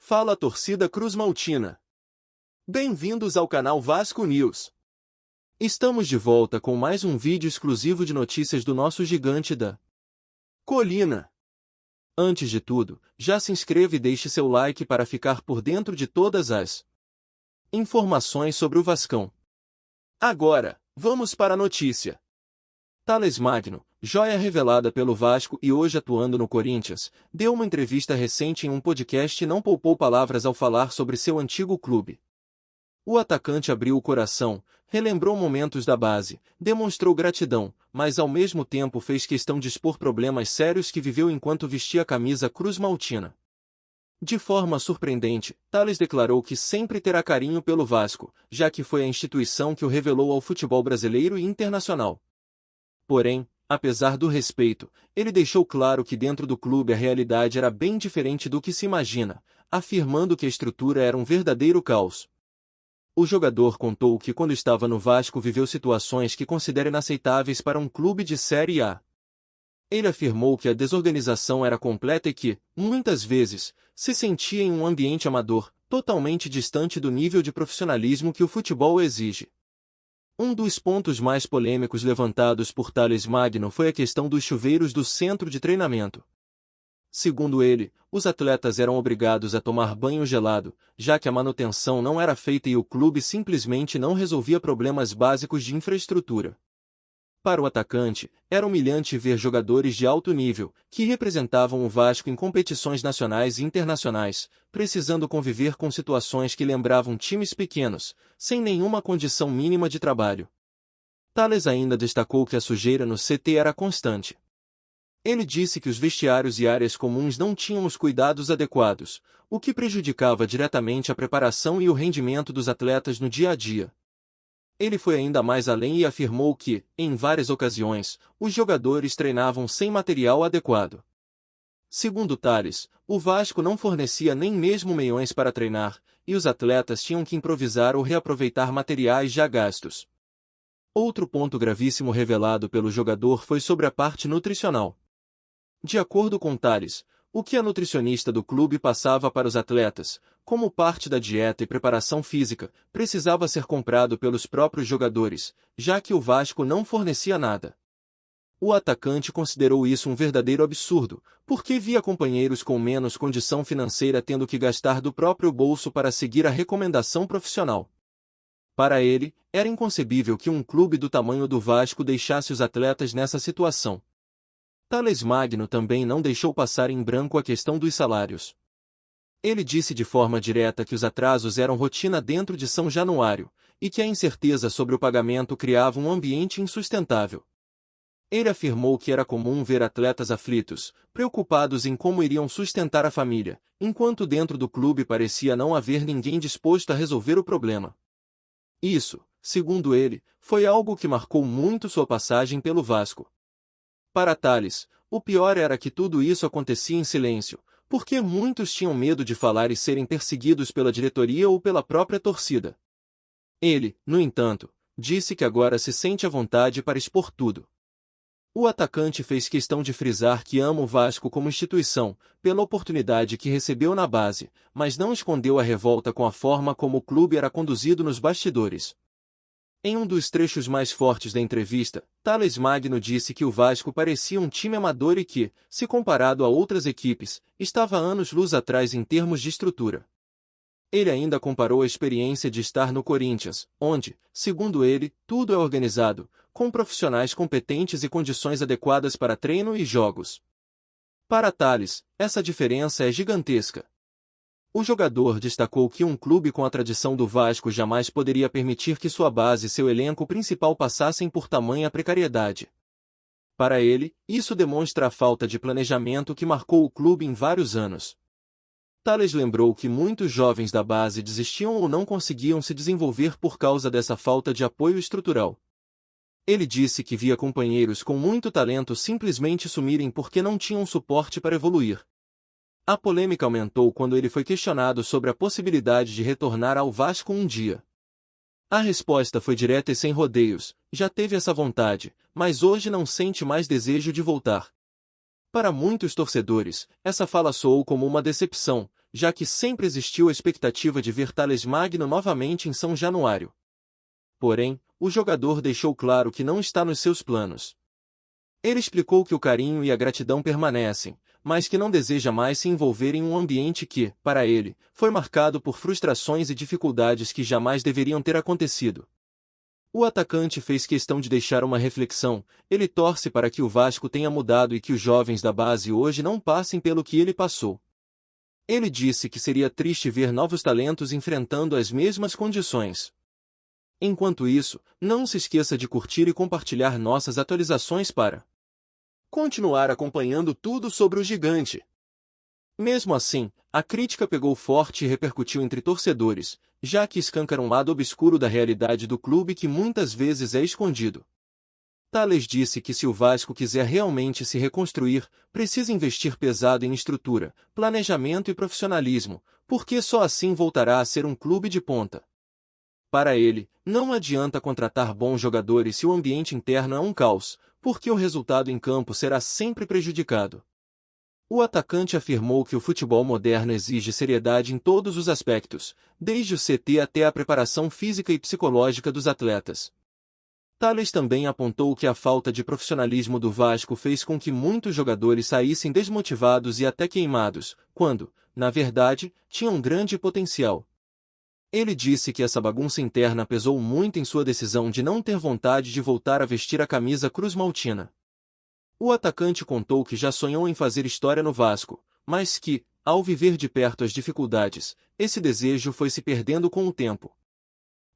Fala torcida cruzmaltina. Bem-vindos ao canal Vasco News. Estamos de volta com mais um vídeo exclusivo de notícias do nosso gigante da colina. Antes de tudo, já se inscreva e deixe seu like para ficar por dentro de todas as informações sobre o Vascão. Agora, vamos para a notícia. Thales Magno, joia revelada pelo Vasco e hoje atuando no Corinthians, deu uma entrevista recente em um podcast e não poupou palavras ao falar sobre seu antigo clube. O atacante abriu o coração, relembrou momentos da base, demonstrou gratidão, mas ao mesmo tempo fez questão de expor problemas sérios que viveu enquanto vestia a camisa cruzmaltina. De forma surpreendente, Thales declarou que sempre terá carinho pelo Vasco, já que foi a instituição que o revelou ao futebol brasileiro e internacional. Porém, apesar do respeito, ele deixou claro que dentro do clube a realidade era bem diferente do que se imagina, afirmando que a estrutura era um verdadeiro caos. O jogador contou que quando estava no Vasco viveu situações que considera inaceitáveis para um clube de Série A. Ele afirmou que a desorganização era completa e que, muitas vezes, se sentia em um ambiente amador, totalmente distante do nível de profissionalismo que o futebol exige. Um dos pontos mais polêmicos levantados por Thales Magno foi a questão dos chuveiros do centro de treinamento. Segundo ele, os atletas eram obrigados a tomar banho gelado, já que a manutenção não era feita e o clube simplesmente não resolvia problemas básicos de infraestrutura. Para o atacante, era humilhante ver jogadores de alto nível, que representavam o Vasco em competições nacionais e internacionais, precisando conviver com situações que lembravam times pequenos, sem nenhuma condição mínima de trabalho. Thales ainda destacou que a sujeira no CT era constante. Ele disse que os vestiários e áreas comuns não tinham os cuidados adequados, o que prejudicava diretamente a preparação e o rendimento dos atletas no dia a dia. Ele foi ainda mais além e afirmou que, em várias ocasiões, os jogadores treinavam sem material adequado. Segundo Thales, o Vasco não fornecia nem mesmo meiões para treinar, e os atletas tinham que improvisar ou reaproveitar materiais já gastos. Outro ponto gravíssimo revelado pelo jogador foi sobre a parte nutricional. De acordo com Thales, o que a nutricionista do clube passava para os atletas, como parte da dieta e preparação física, precisava ser comprado pelos próprios jogadores, já que o Vasco não fornecia nada. O atacante considerou isso um verdadeiro absurdo, porque via companheiros com menos condição financeira tendo que gastar do próprio bolso para seguir a recomendação profissional. Para ele, era inconcebível que um clube do tamanho do Vasco deixasse os atletas nessa situação. Thales Magno também não deixou passar em branco a questão dos salários. Ele disse de forma direta que os atrasos eram rotina dentro de São Januário, e que a incerteza sobre o pagamento criava um ambiente insustentável. Ele afirmou que era comum ver atletas aflitos, preocupados em como iriam sustentar a família, enquanto dentro do clube parecia não haver ninguém disposto a resolver o problema. Isso, segundo ele, foi algo que marcou muito sua passagem pelo Vasco. Para Thales, o pior era que tudo isso acontecia em silêncio, porque muitos tinham medo de falar e serem perseguidos pela diretoria ou pela própria torcida. Ele, no entanto, disse que agora se sente à vontade para expor tudo. O atacante fez questão de frisar que ama o Vasco como instituição, pela oportunidade que recebeu na base, mas não escondeu a revolta com a forma como o clube era conduzido nos bastidores. Em um dos trechos mais fortes da entrevista, Thales Magno disse que o Vasco parecia um time amador e que, se comparado a outras equipes, estava anos-luz atrás em termos de estrutura. Ele ainda comparou a experiência de estar no Corinthians, onde, segundo ele, tudo é organizado, com profissionais competentes e condições adequadas para treino e jogos. Para Thales, essa diferença é gigantesca. O jogador destacou que um clube com a tradição do Vasco jamais poderia permitir que sua base e seu elenco principal passassem por tamanha precariedade. Para ele, isso demonstra a falta de planejamento que marcou o clube em vários anos. Thales lembrou que muitos jovens da base desistiam ou não conseguiam se desenvolver por causa dessa falta de apoio estrutural. Ele disse que via companheiros com muito talento simplesmente sumirem porque não tinham suporte para evoluir. A polêmica aumentou quando ele foi questionado sobre a possibilidade de retornar ao Vasco um dia. A resposta foi direta e sem rodeios: já teve essa vontade, mas hoje não sente mais desejo de voltar. Para muitos torcedores, essa fala soou como uma decepção, já que sempre existiu a expectativa de ver Thales Magno novamente em São Januário. Porém, o jogador deixou claro que não está nos seus planos. Ele explicou que o carinho e a gratidão permanecem, mas que não deseja mais se envolver em um ambiente que, para ele, foi marcado por frustrações e dificuldades que jamais deveriam ter acontecido. O atacante fez questão de deixar uma reflexão: ele torce para que o Vasco tenha mudado e que os jovens da base hoje não passem pelo que ele passou. Ele disse que seria triste ver novos talentos enfrentando as mesmas condições. Enquanto isso, não se esqueça de curtir e compartilhar nossas atualizações para continuar acompanhando tudo sobre o gigante. Mesmo assim, a crítica pegou forte e repercutiu entre torcedores, já que escancara um lado obscuro da realidade do clube que muitas vezes é escondido. Thales disse que se o Vasco quiser realmente se reconstruir, precisa investir pesado em estrutura, planejamento e profissionalismo, porque só assim voltará a ser um clube de ponta. Para ele, não adianta contratar bons jogadores se o ambiente interno é um caos, porque o resultado em campo será sempre prejudicado. O atacante afirmou que o futebol moderno exige seriedade em todos os aspectos, desde o CT até a preparação física e psicológica dos atletas. Thales também apontou que a falta de profissionalismo do Vasco fez com que muitos jogadores saíssem desmotivados e até queimados, quando, na verdade, tinham um grande potencial. Ele disse que essa bagunça interna pesou muito em sua decisão de não ter vontade de voltar a vestir a camisa cruz-maltina. O atacante contou que já sonhou em fazer história no Vasco, mas que, ao viver de perto as dificuldades, esse desejo foi se perdendo com o tempo.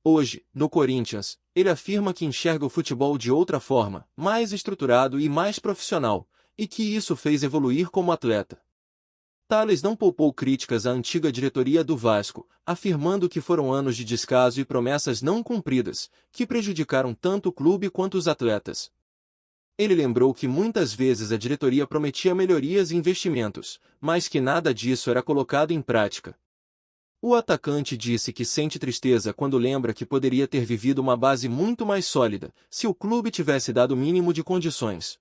Hoje, no Corinthians, ele afirma que enxerga o futebol de outra forma, mais estruturado e mais profissional, e que isso fez evoluir como atleta. Thales não poupou críticas à antiga diretoria do Vasco, afirmando que foram anos de descaso e promessas não cumpridas, que prejudicaram tanto o clube quanto os atletas. Ele lembrou que muitas vezes a diretoria prometia melhorias e investimentos, mas que nada disso era colocado em prática. O atacante disse que sente tristeza quando lembra que poderia ter vivido uma base muito mais sólida, se o clube tivesse dado o mínimo de condições.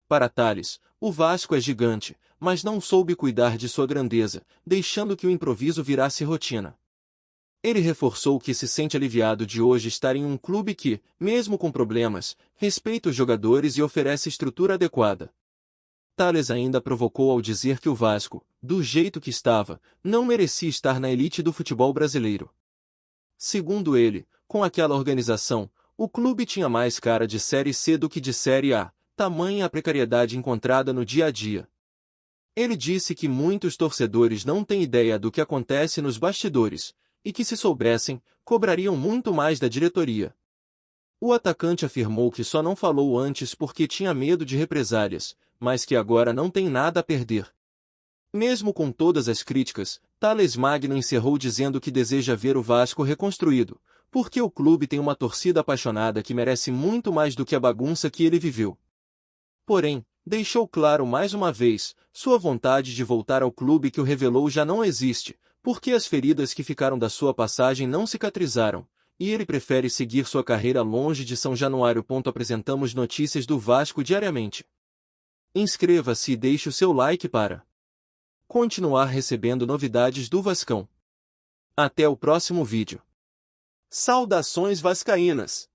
Para Thales, o Vasco é gigante, mas não soube cuidar de sua grandeza, deixando que o improviso virasse rotina. Ele reforçou que se sente aliviado de hoje estar em um clube que, mesmo com problemas, respeita os jogadores e oferece estrutura adequada. Thales ainda provocou ao dizer que o Vasco, do jeito que estava, não merecia estar na elite do futebol brasileiro. Segundo ele, com aquela organização, o clube tinha mais cara de Série C do que de Série A, tamanha a precariedade encontrada no dia a dia. Ele disse que muitos torcedores não têm ideia do que acontece nos bastidores, e que se soubessem, cobrariam muito mais da diretoria. O atacante afirmou que só não falou antes porque tinha medo de represálias, mas que agora não tem nada a perder. Mesmo com todas as críticas, Thales Magno encerrou dizendo que deseja ver o Vasco reconstruído, porque o clube tem uma torcida apaixonada que merece muito mais do que a bagunça que ele viveu. Porém, deixou claro mais uma vez, sua vontade de voltar ao clube que o revelou já não existe, porque as feridas que ficaram da sua passagem não cicatrizaram, e ele prefere seguir sua carreira longe de São Januário. Apresentamos notícias do Vasco diariamente. Inscreva-se e deixe o seu like para continuar recebendo novidades do Vascão. Até o próximo vídeo. Saudações vascaínas!